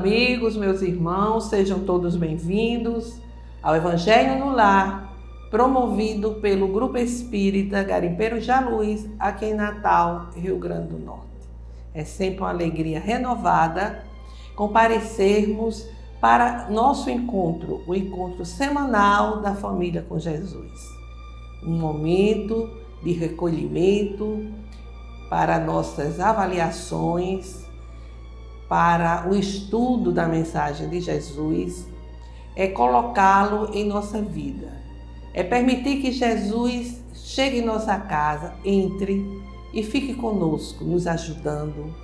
amigos, meus irmãos, sejam todos bem-vindos ao Evangelho no Lar, promovido pelo Grupo Espírita Garimpeiro Jaluz, aqui em Natal, Rio Grande do Norte. É sempre uma alegria renovada comparecermos para nosso encontro, o encontro semanal da família com Jesus. Um momento de recolhimento para nossas avaliações, para o estudo da mensagem de Jesus, é colocá-lo em nossa vida. É permitir que Jesus chegue em nossa casa, entre e fique conosco, nos ajudando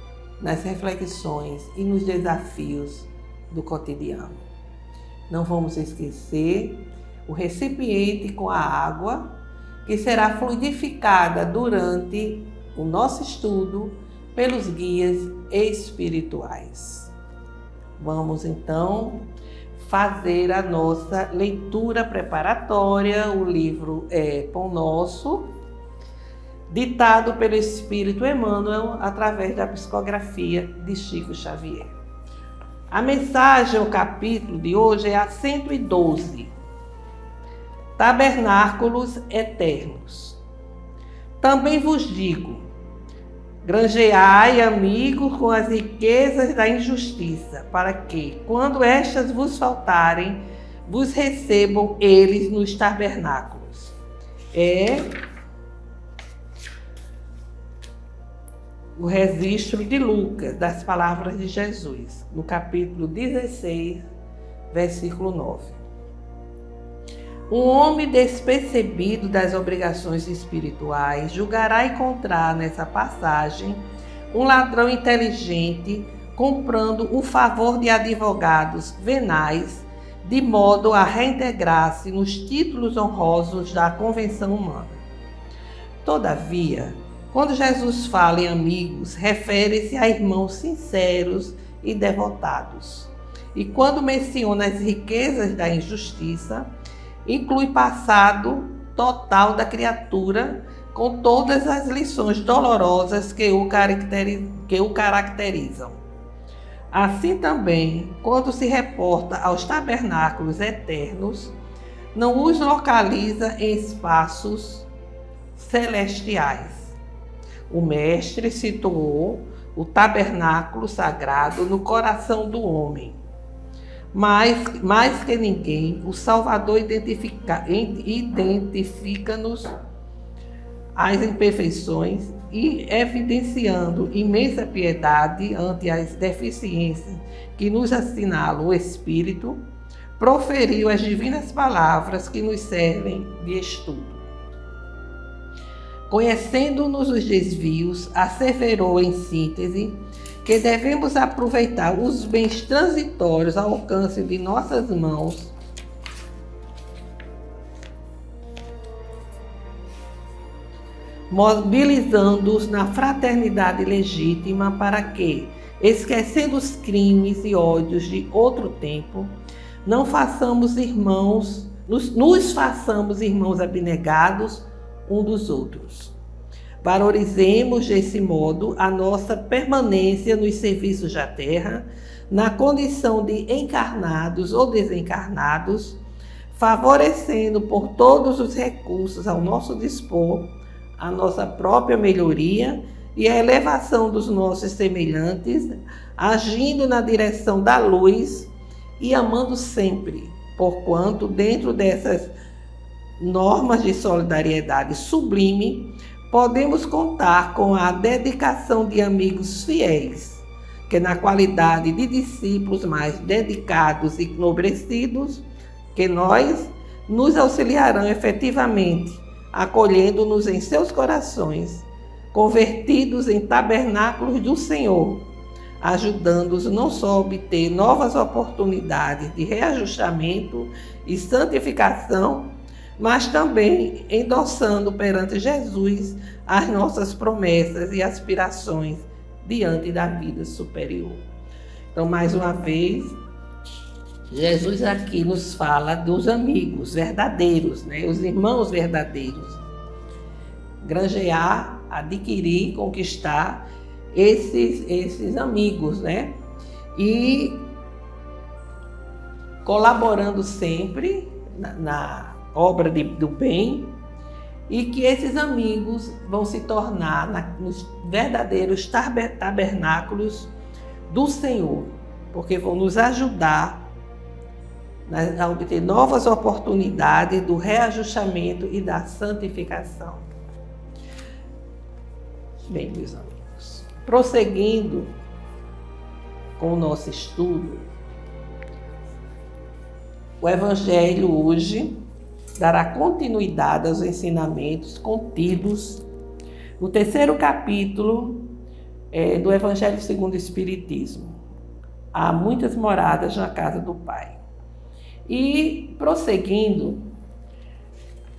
nas reflexões e nos desafios do cotidiano. Não vamos esquecer o recipiente com a água, que será fluidificada durante o nosso estudo pelos guias espirituais. Vamos então fazer a nossa leitura preparatória. O livro é Pão Nosso, ditado pelo Espírito Emmanuel através da psicografia de Chico Xavier. A mensagem, o capítulo de hoje é a 112. Tabernáculos eternos. Também vos digo, granjeai amigos com as riquezas da injustiça, para que, quando estas vos faltarem, vos recebam eles nos tabernáculos. É o registro de Lucas, das palavras de Jesus, no capítulo 16, versículo 9. Um homem despercebido das obrigações espirituais julgará encontrar nessa passagem um ladrão inteligente comprando o favor de advogados venais, de modo a reintegrar-se nos títulos honrosos da convenção humana. Todavia, quando Jesus fala em amigos, refere-se a irmãos sinceros e devotados. E quando menciona as riquezas da injustiça, inclui passado total da criatura, com todas as lições dolorosas que o caracterizam. Assim também, quando se reporta aos tabernáculos eternos, não os localiza em espaços celestiais. O Mestre situou o tabernáculo sagrado no coração do homem. Mais que ninguém, o Salvador identifica-nos as imperfeições e, evidenciando imensa piedade ante as deficiências que nos assinala o Espírito, proferiu as divinas palavras que nos servem de estudo. Conhecendo-nos os desvios, asseverou em síntese que devemos aproveitar os bens transitórios ao alcance de nossas mãos mobilizando-os na fraternidade legítima para que, esquecendo os crimes e ódios de outro tempo, nos façamos irmãos abnegados um dos outros. Valorizemos desse modo a nossa permanência nos serviços da terra, na condição de encarnados ou desencarnados, favorecendo por todos os recursos ao nosso dispor a nossa própria melhoria e a elevação dos nossos semelhantes, agindo na direção da luz e amando sempre, porquanto dentro dessas normas de solidariedade sublime, podemos contar com a dedicação de amigos fiéis, que na qualidade de discípulos mais dedicados e enobrecidos que nós, nos auxiliarão efetivamente, acolhendo-nos em seus corações, convertidos em tabernáculos do Senhor, ajudando-os não só a obter novas oportunidades de reajustamento e santificação, mas também endossando perante Jesus as nossas promessas e aspirações diante da vida superior. Então, mais uma vez, Jesus aqui nos fala dos amigos verdadeiros, né? Os irmãos verdadeiros. Granjear, adquirir, conquistar esses amigos, né? E colaborando sempre na obra do bem, e que esses amigos vão se tornar nos verdadeiros tabernáculos do Senhor, porque vão nos ajudar a obter novas oportunidades do reajustamento e da santificação. Bem, meus amigos, prosseguindo com o nosso estudo, o Evangelho hoje dará continuidade aos ensinamentos contidos no 3º capítulo do Evangelho segundo o Espiritismo. Há muitas moradas na casa do Pai. E, prosseguindo,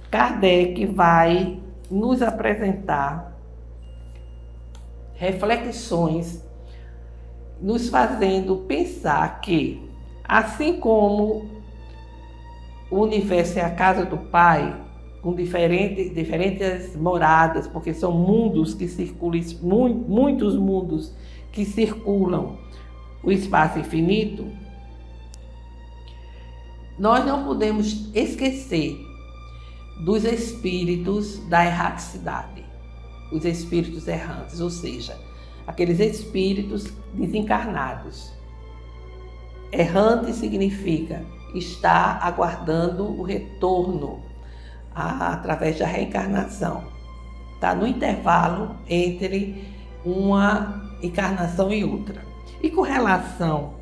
Kardec vai nos apresentar reflexões, nos fazendo pensar que, assim como o universo é a casa do Pai, com diferentes moradas, porque são mundos que circulam, muitos mundos que circulam o espaço infinito, nós não podemos esquecer dos espíritos da erraticidade, os espíritos errantes, ou seja, aqueles espíritos desencarnados. Errante significa estar aguardando o retorno através da reencarnação. Está no intervalo entre uma encarnação e outra. E com relação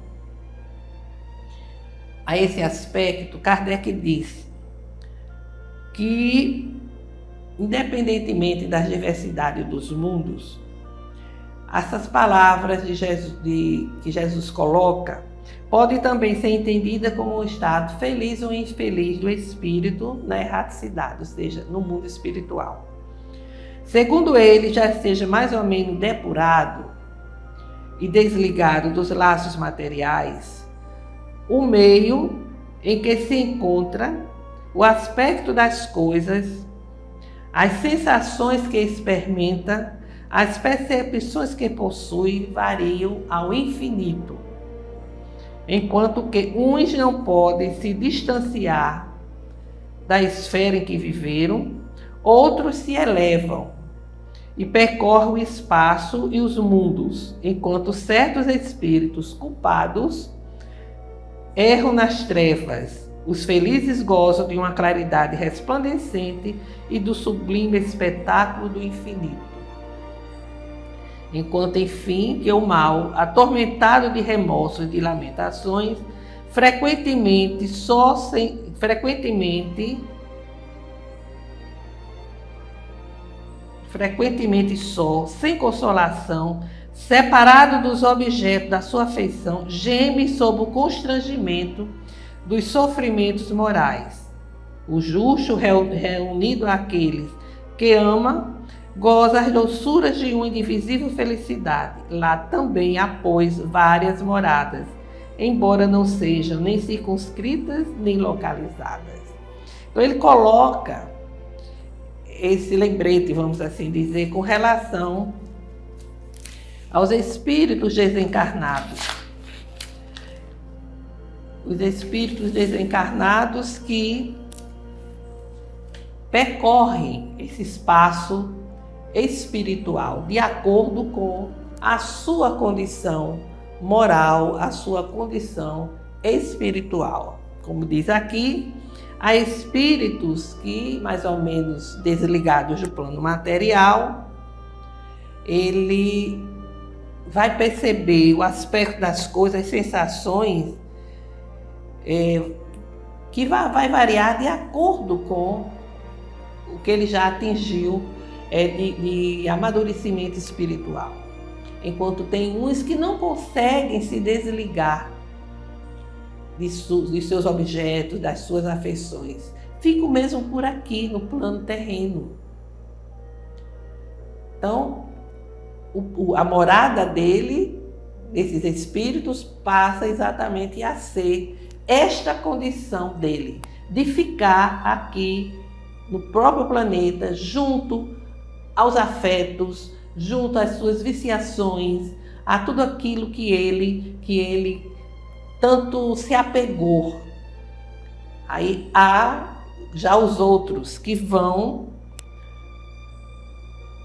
a esse aspecto, Kardec diz que, independentemente das diversidades dos mundos, essas palavras que Jesus coloca podem também ser entendidas como um estado feliz ou infeliz do espírito na erraticidade, ou seja, no mundo espiritual. Segundo ele já esteja mais ou menos depurado e desligado dos laços materiais, o meio em que se encontra, o aspecto das coisas, as sensações que experimenta, as percepções que possui variam ao infinito, enquanto que uns não podem se distanciar da esfera em que viveram, outros se elevam e percorrem o espaço e os mundos, enquanto certos espíritos culpados erram nas trevas. Os felizes gozam de uma claridade resplandecente e do sublime espetáculo do infinito. Enquanto, enfim, que o mal, atormentado de remorsos e de lamentações, frequentemente só, sem consolação, separado dos objetos da sua afeição, geme sob o constrangimento dos sofrimentos morais. O justo, reunido àqueles que ama, goza as doçuras de uma indivisível felicidade. Lá também há, pois, várias moradas, embora não sejam nem circunscritas nem localizadas. Então ele coloca esse lembrete, vamos assim dizer, com relação aos espíritos desencarnados. Os espíritos desencarnados que percorrem esse espaço espiritual de acordo com a sua condição moral, a sua condição espiritual. Como diz aqui, há espíritos que, mais ou menos desligados do plano material, ele vai perceber o aspecto das coisas, as sensações, que vai variar de acordo com o que ele já atingiu de amadurecimento espiritual. Enquanto tem uns que não conseguem se desligar de seus objetos, das suas afeições. Ficam mesmo por aqui, no plano terreno. Então, a morada dele, desses espíritos, passa exatamente a ser esta condição dele, de ficar aqui no próprio planeta, junto aos afetos, junto às suas viciações, a tudo aquilo que ele tanto se apegou Aí há já os outros que vão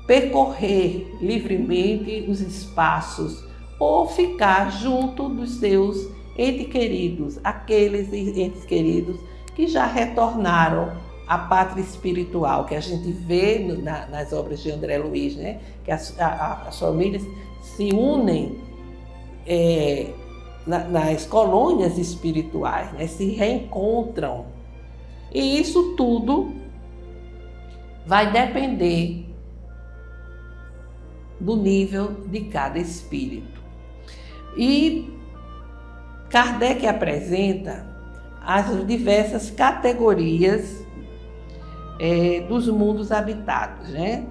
percorrer livremente os espaços ou ficar junto dos seus entes queridos, aqueles entes queridos que já retornaram à pátria espiritual, que a gente vê nas obras de André Luiz, né? Que as famílias se unem nas colônias espirituais, né? Se reencontram. E isso tudo vai depender do nível de cada espírito. E Kardec apresenta as diversas categorias dos mundos habitados, né?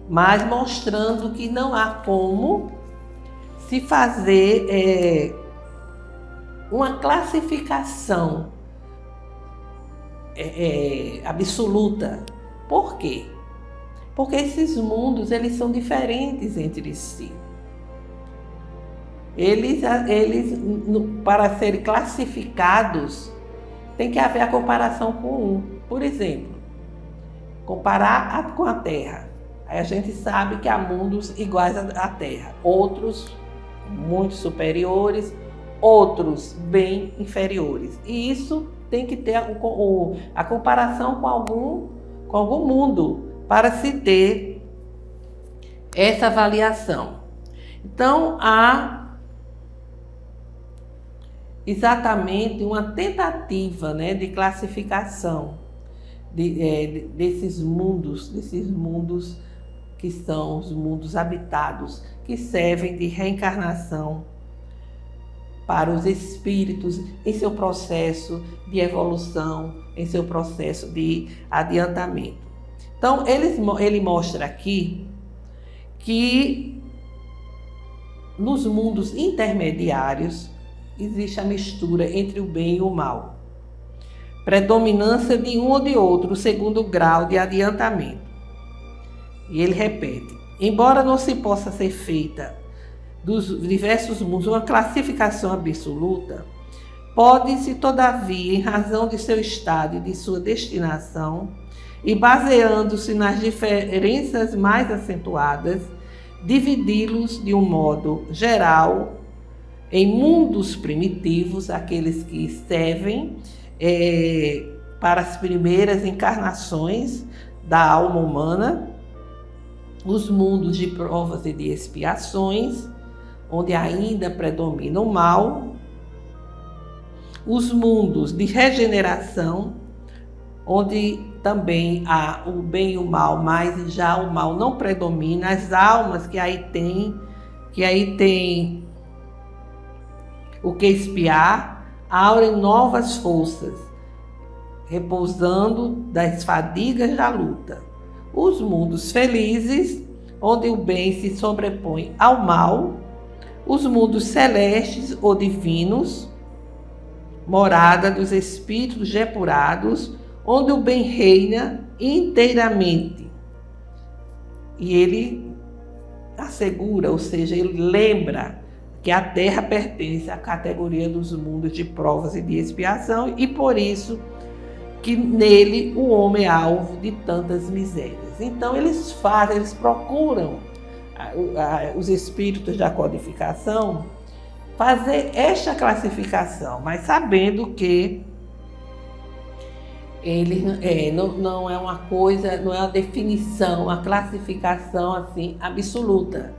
Mas mostrando que não há como se fazer uma classificação absoluta. Por quê? Porque esses mundos, eles são diferentes entre si. Eles para serem classificados, tem que haver a comparação com um. Por exemplo, comparar com a Terra. Aí a gente sabe que há mundos iguais à Terra, outros muito superiores, outros bem inferiores. E isso tem que ter a comparação com algum mundo para se ter essa avaliação. Então, há exatamente uma tentativa, né, de classificação desses mundos que são os mundos habitados, que servem de reencarnação para os espíritos em seu processo de evolução, em seu processo de adiantamento. Então, ele mostra aqui que nos mundos intermediários existe a mistura entre o bem e o mal, predominância de um ou de outro segundo o grau de adiantamento. E ele repete: embora não se possa ser feita dos diversos mundos uma classificação absoluta, pode-se, todavia, em razão de seu estado e de sua destinação, e baseando-se nas diferenças mais acentuadas, dividi-los de um modo geral em mundos primitivos, aqueles que servem para as primeiras encarnações da alma humana, os mundos de provas e de expiações, onde ainda predomina o mal, os mundos de regeneração, onde também há o bem e o mal, mas já o mal não predomina, as almas que aí tem o que expiar, aurem novas forças, repousando das fadigas da luta. Os mundos felizes, onde o bem se sobrepõe ao mal, os mundos celestes ou divinos, morada dos espíritos depurados, onde o bem reina inteiramente. E ele assegura, ou seja, ele lembra que a Terra pertence à categoria dos mundos de provas e de expiação, e por isso que nele o homem é alvo de tantas misérias. Então eles procuram, os espíritos da codificação, fazer esta classificação, mas sabendo que ele não é uma coisa, não é uma definição, uma classificação assim absoluta.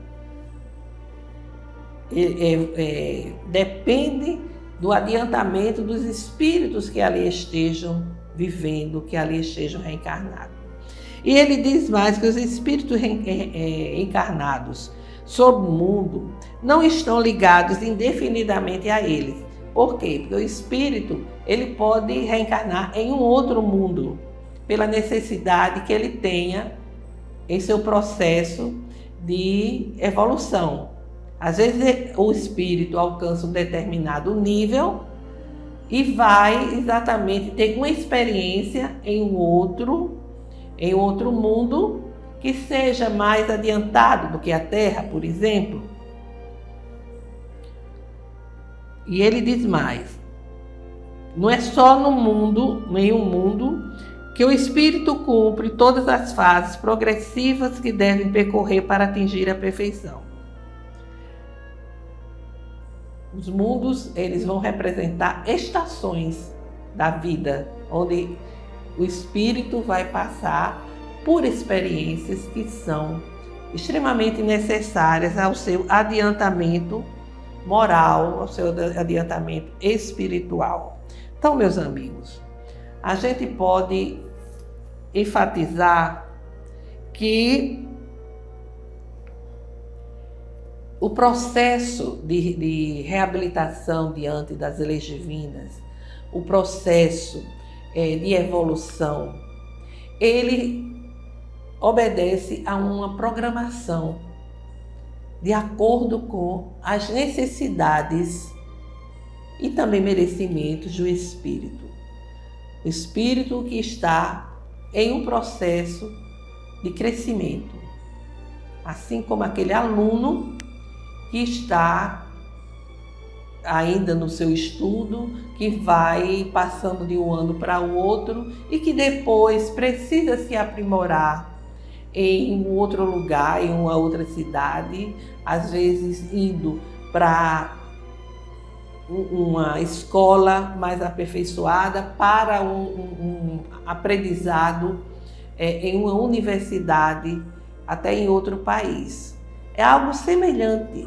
Depende do adiantamento dos espíritos que ali estejam vivendo, que ali estejam reencarnados. E ele diz mais que os espíritos encarnados sobre o mundo não estão ligados indefinidamente a eles. Por quê? Porque o espírito ele pode reencarnar em um outro mundo, pela necessidade que ele tenha em seu processo de evolução. Às vezes o espírito alcança um determinado nível e vai exatamente ter uma experiência em um outro mundo que seja mais adiantado do que a Terra, por exemplo. E ele diz mais: Não é só no mundo, em um mundo, que o espírito cumpre todas as fases progressivas que devem percorrer para atingir a perfeição. Os mundos, eles vão representar estações da vida, onde o espírito vai passar por experiências que são extremamente necessárias ao seu adiantamento moral, ao seu adiantamento espiritual. Então, meus amigos, a gente pode enfatizar que o processo de reabilitação diante das leis divinas, o processo de evolução, ele obedece a uma programação de acordo com as necessidades e também merecimentos do espírito. O espírito que está em um processo de crescimento, assim como aquele aluno que está ainda no seu estudo, que vai passando de um ano para o outro e que depois precisa se aprimorar em um outro lugar, em uma outra cidade, às vezes indo para uma escola mais aperfeiçoada, para um aprendizado em uma universidade, até em outro país. É algo semelhante,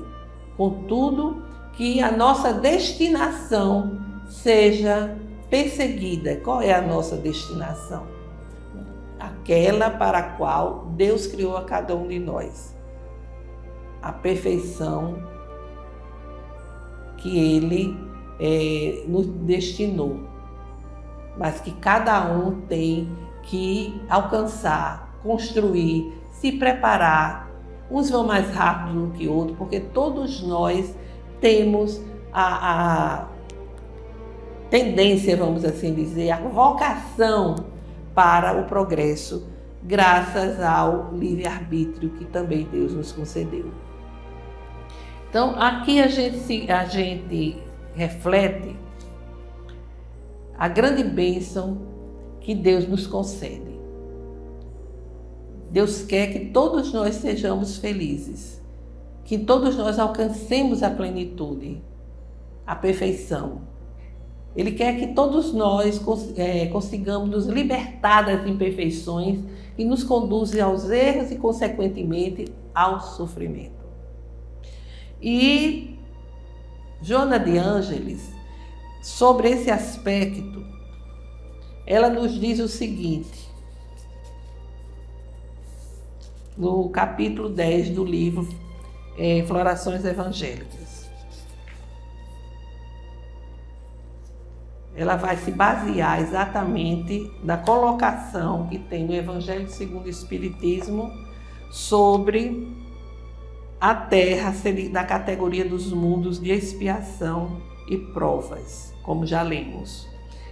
contudo, que a nossa destinação seja perseguida. Qual é a nossa destinação? Aquela para a qual Deus criou a cada um de nós. A perfeição que Ele nos destinou, mas que cada um tem que alcançar, construir, se preparar. Uns vão mais rápido do que outros, porque todos nós temos a tendência, vamos assim dizer, a vocação para o progresso, graças ao livre-arbítrio que também Deus nos concedeu. Então, aqui a gente reflete a grande bênção que Deus nos concede. Deus quer que todos nós sejamos felizes, que todos nós alcancemos a plenitude, a perfeição. Ele quer que todos nós consigamos nos libertar das imperfeições que nos conduzem aos erros e, consequentemente, ao sofrimento. E Joana de Ângeles, sobre esse aspecto, ela nos diz o seguinte, no capítulo 10 do livro Florações Evangélicas. Ela vai se basear exatamente na colocação que tem no Evangelho segundo o Espiritismo sobre a Terra ser da categoria dos mundos de expiação e provas, como já lemos.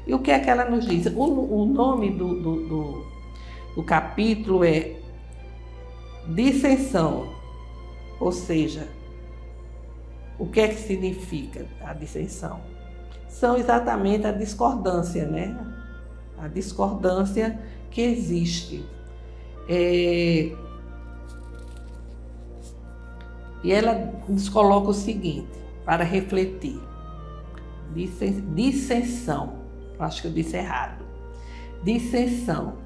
E o que é que ela nos diz? O nome do capítulo é Dissensão, ou seja, o que é que significa a dissensão? São exatamente a discordância, né? A discordância que existe. E ela nos coloca o seguinte, para refletir. Dissensão, acho que eu disse errado. Dissensão.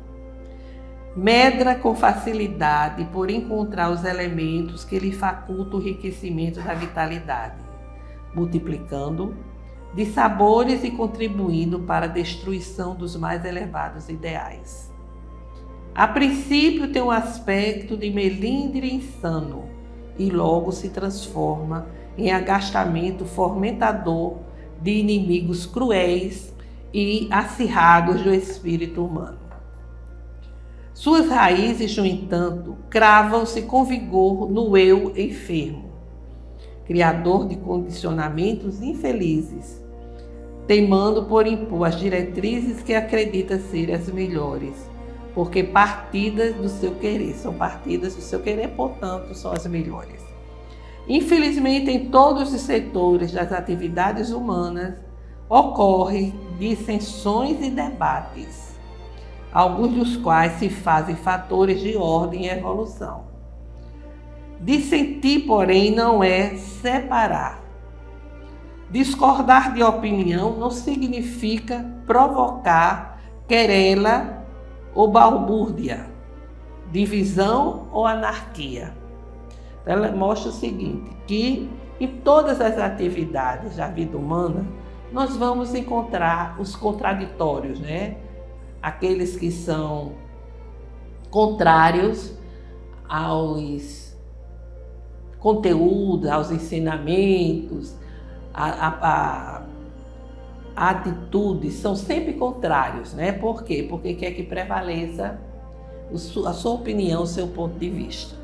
Medra com facilidade por encontrar os elementos que lhe facultam o enriquecimento da vitalidade, multiplicando de sabores e contribuindo para a destruição dos mais elevados ideais. A princípio tem um aspecto de melindre insano e logo se transforma em agastamento fomentador de inimigos cruéis e acirrados do espírito humano. Suas raízes, no entanto, cravam-se com vigor no eu enfermo, criador de condicionamentos infelizes, teimando por impor as diretrizes que acredita serem as melhores, porque partidas do seu querer, são partidas do seu querer, portanto, são as melhores. Infelizmente, em todos os setores das atividades humanas, ocorrem dissensões e debates, alguns dos quais se fazem fatores de ordem e evolução. Dissentir, porém, não é separar. Discordar de opinião não significa provocar querela ou balbúrdia, divisão ou anarquia. Ela mostra o seguinte, que em todas as atividades da vida humana, nós vamos encontrar os contraditórios, né? Aqueles que são contrários aos conteúdos, aos ensinamentos, a atitudes, são sempre contrários, né? Por quê? Porque quer que prevaleça a sua opinião, o seu ponto de vista.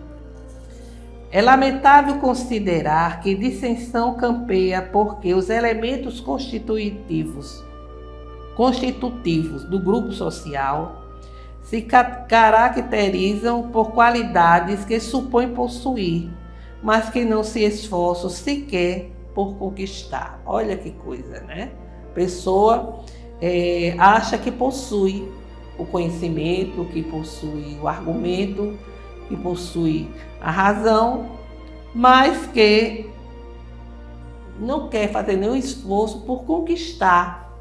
É lamentável considerar que dissensão campeia porque os elementos constitutivos do grupo social se caracterizam por qualidades que supõem possuir, mas que não se esforçam sequer por conquistar. Olha que coisa, né? A pessoa acha que possui o conhecimento, que possui o argumento, que possui a razão, mas que não quer fazer nenhum esforço por conquistar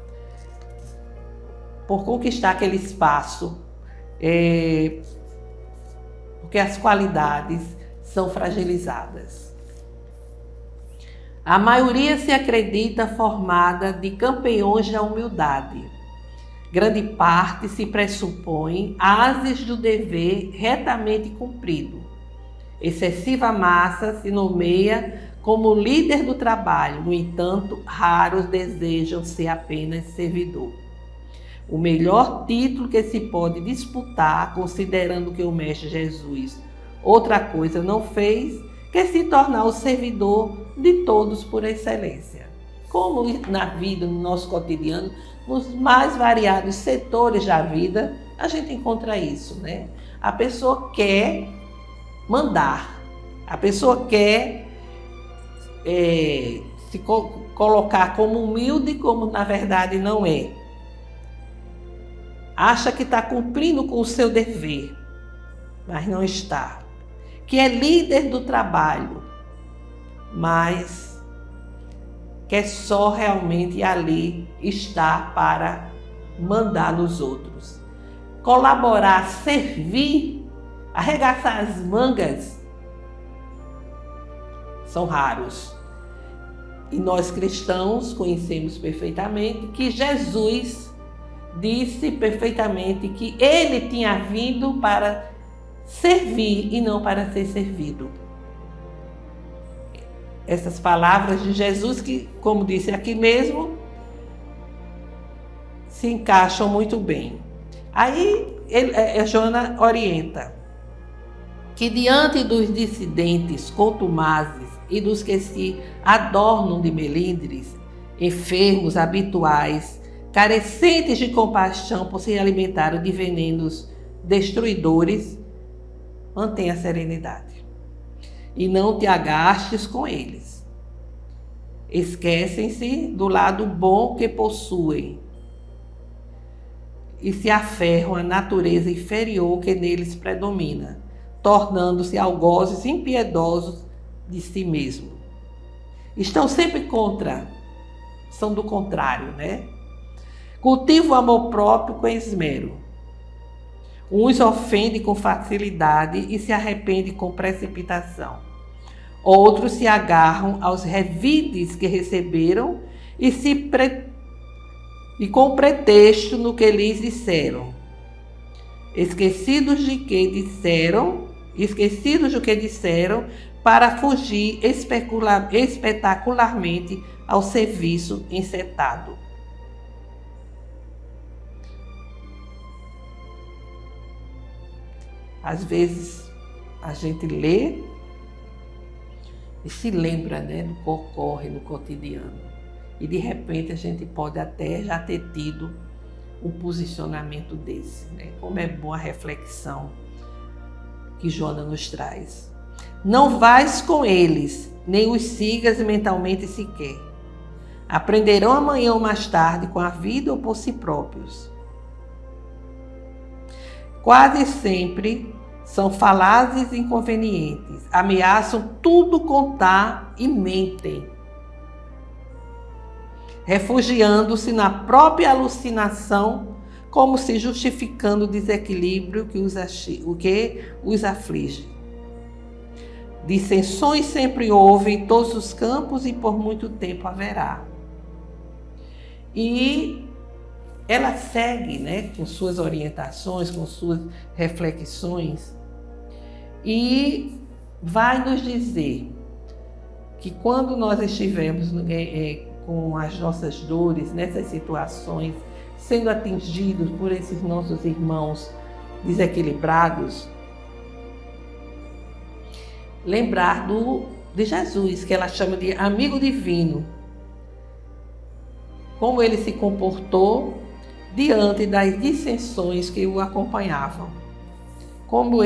aquele espaço, porque as qualidades são fragilizadas. A maioria se acredita formada de campeões da humildade. Grande parte se pressupõe ases do dever retamente cumprido. Excessiva massa se nomeia como líder do trabalho, no entanto, raros desejam ser apenas servidor. O melhor título que se pode disputar, considerando que o Mestre Jesus outra coisa não fez, que se tornar o servidor de todos por excelência. Como na vida, no nosso cotidiano, nos mais variados setores da vida, a gente encontra isso, né? A pessoa quer mandar, a pessoa quer se colocar como humilde, como na verdade não é. Acha que está cumprindo com o seu dever, mas não está. Que é líder do trabalho, mas quer só realmente ali estar para mandar nos outros. Colaborar, servir, arregaçar as mangas, são raros. E nós cristãos conhecemos perfeitamente que Jesus disse perfeitamente que ele tinha vindo para servir e não para ser servido. Essas palavras de Jesus que, como disse aqui mesmo, se encaixam muito bem. Aí Joana orienta que diante dos dissidentes contumazes e dos que se adornam de melindres, enfermos habituais, carecentes de compaixão por se alimentarem de venenos destruidores, mantenha a serenidade e não te agastes com eles. Esquecem-se do lado bom que possuem e se aferram à natureza inferior que neles predomina, tornando-se algozes impiedosos de si mesmo. Estão sempre são do contrário, né? Cultiva o amor próprio com esmero. Uns ofendem com facilidade e se arrependem com precipitação. Outros se agarram aos revides que receberam e com pretexto no que lhes disseram. Esquecidos do que disseram para fugir espetacularmente ao serviço encetado. Às vezes a gente lê e se lembra, né, do que ocorre no cotidiano. E de repente a gente pode até já ter tido um posicionamento desse, né? Como é boa a reflexão que Joana nos traz. Não vais com eles, nem os sigas mentalmente sequer. Aprenderão amanhã ou mais tarde com a vida ou por si próprios. Quase sempre são falazes e inconvenientes, ameaçam tudo contar e mentem, refugiando-se na própria alucinação, como se justificando o desequilíbrio que os aflige. Dissensões sempre houve em todos os campos e por muito tempo haverá. E ela segue, né, com suas orientações, com suas reflexões, e vai nos dizer que quando nós estivermos com as nossas dores, nessas situações, sendo atingidos por esses nossos irmãos desequilibrados, lembrar de Jesus, que ela chama de amigo divino, como ele se comportou diante das dissensões que o acompanhavam, como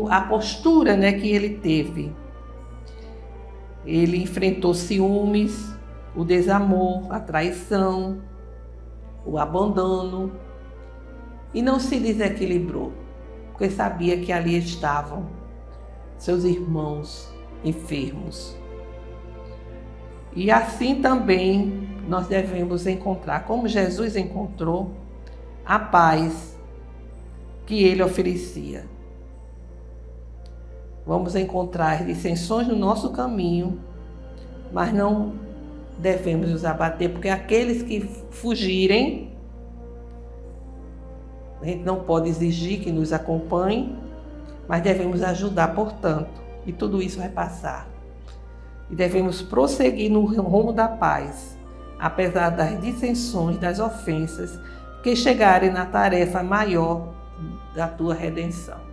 a postura, né, que ele teve. Ele enfrentou ciúmes, o desamor, a traição, o abandono, e não se desequilibrou, porque sabia que ali estavam seus irmãos enfermos. E assim também nós devemos encontrar, como Jesus encontrou, a paz que ele oferecia. Vamos encontrar dissensões no nosso caminho, mas não devemos nos abater, porque aqueles que fugirem, a gente não pode exigir que nos acompanhem, mas devemos ajudar, portanto, e tudo isso vai passar. E devemos prosseguir no rumo da paz, apesar das dissensões, das ofensas que chegarem na tarefa maior da tua redenção.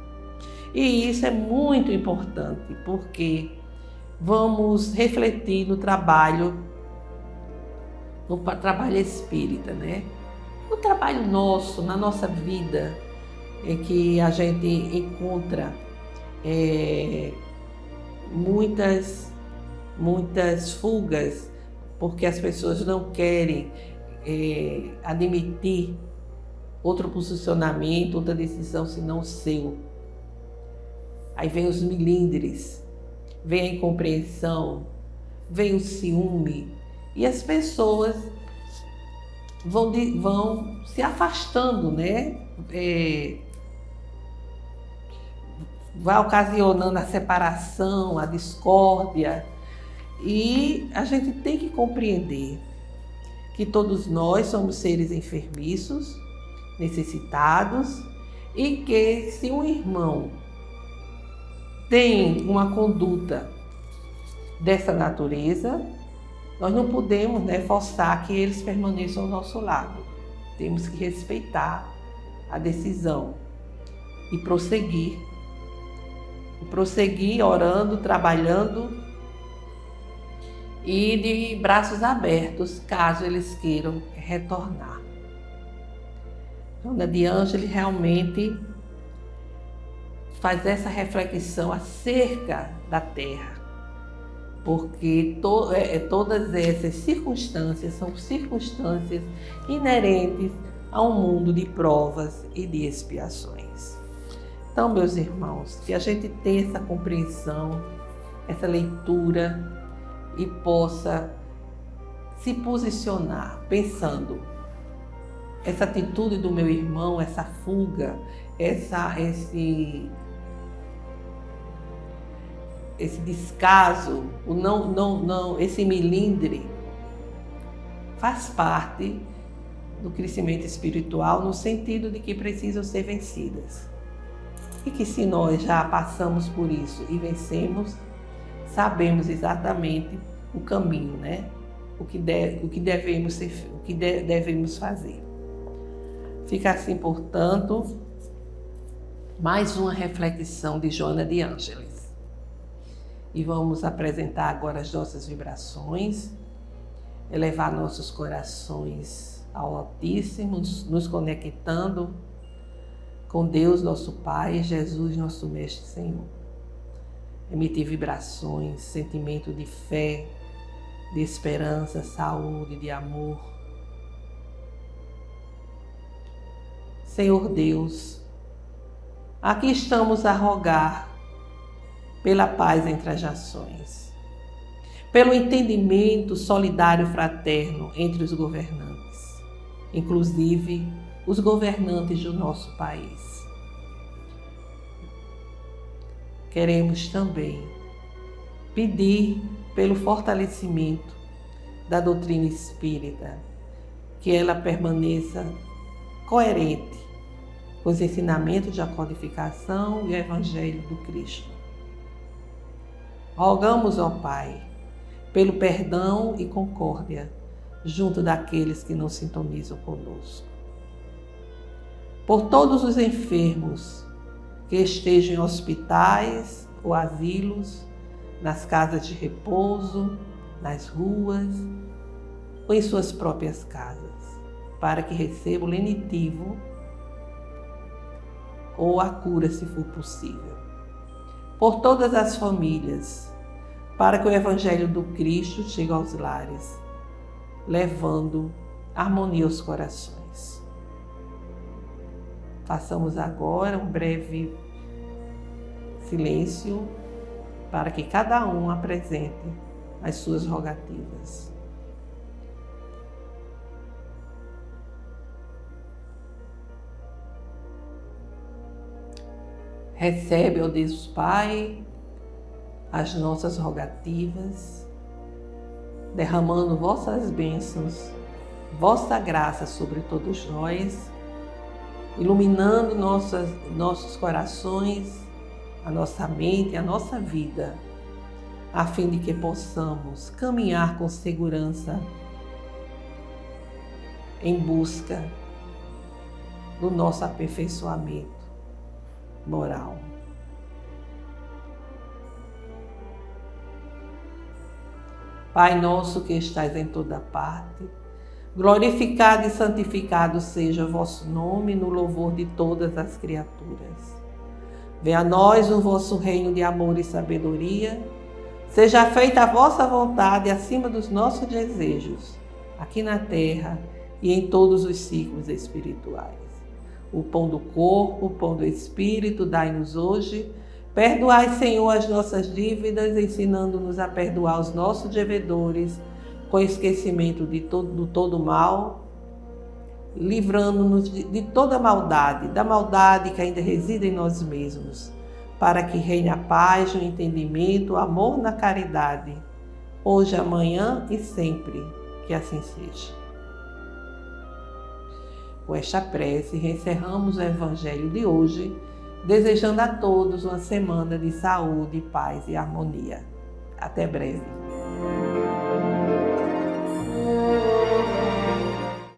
E isso é muito importante, porque vamos refletir no trabalho espírita, né? No trabalho nosso, na nossa vida, é que a gente encontra muitas fugas, porque as pessoas não querem admitir outro posicionamento, outra decisão senão o seu. Aí vem os milindres, vem a incompreensão, vem o ciúme, e as pessoas vão se afastando, né? Vai ocasionando a separação, a discórdia. E a gente tem que compreender que todos nós somos seres enfermiços, necessitados, e que se um irmão tem uma conduta dessa natureza, nós não podemos, né, forçar que eles permaneçam ao nosso lado. Temos que respeitar a decisão e prosseguir. Orando, trabalhando e de braços abertos, caso eles queiram retornar. Joana de Ângeles realmente faz essa reflexão acerca da Terra, porque todas essas circunstâncias são circunstâncias inerentes a um mundo de provas e de expiações. Então, meus irmãos, que a gente tenha essa compreensão, essa leitura e possa se posicionar pensando: essa atitude do meu irmão, essa fuga, esse descaso, esse milindre, faz parte do crescimento espiritual, no sentido de que precisam ser vencidas. E que se nós já passamos por isso e vencemos, sabemos exatamente o caminho, né? O que devemos fazer. Fica assim, portanto, mais uma reflexão de Joana de Ângeles. E vamos apresentar agora as nossas vibrações, elevar nossos corações ao Altíssimo, nos conectando com Deus, nosso Pai, Jesus, nosso Mestre Senhor. Emitir vibrações, sentimento de fé, de esperança, saúde, de amor. Senhor Deus, aqui estamos a rogar pela paz entre as nações, pelo entendimento solidário fraterno entre os governantes, inclusive os governantes do nosso país. Queremos também pedir pelo fortalecimento da doutrina espírita, que ela permaneça coerente com os ensinamentos da codificação e o Evangelho do Cristo. Rogamos, ó Pai, pelo perdão e concórdia junto daqueles que não sintonizam conosco. Por todos os enfermos que estejam em hospitais ou asilos, nas casas de repouso, nas ruas ou em suas próprias casas, para que recebam o lenitivo ou a cura, se for possível. Por todas as famílias, para que o Evangelho do Cristo chegue aos lares, levando harmonia aos corações. Façamos agora um breve silêncio para que cada um apresente as suas rogativas. Recebe, ó Deus Pai, as nossas rogativas, derramando vossas bênçãos, vossa graça sobre todos nós, iluminando nossos corações, a nossa mente, a nossa vida, a fim de que possamos caminhar com segurança em busca do nosso aperfeiçoamento moral. Pai nosso que estais em toda parte, glorificado e santificado seja o vosso nome no louvor de todas as criaturas. Venha a nós o vosso reino de amor e sabedoria. Seja feita a vossa vontade acima dos nossos desejos, aqui na terra e em todos os ciclos espirituais. O pão do corpo, o pão do espírito, dai-nos hoje. Perdoai, Senhor, as nossas dívidas, ensinando-nos a perdoar os nossos devedores, com esquecimento do todo mal, livrando-nos de toda maldade, da maldade que ainda reside em nós mesmos, para que reine a paz, o entendimento, o amor na caridade, hoje, amanhã e sempre, que assim seja. Com esta prece, encerramos o Evangelho de hoje, desejando a todos uma semana de saúde, paz e harmonia. Até breve.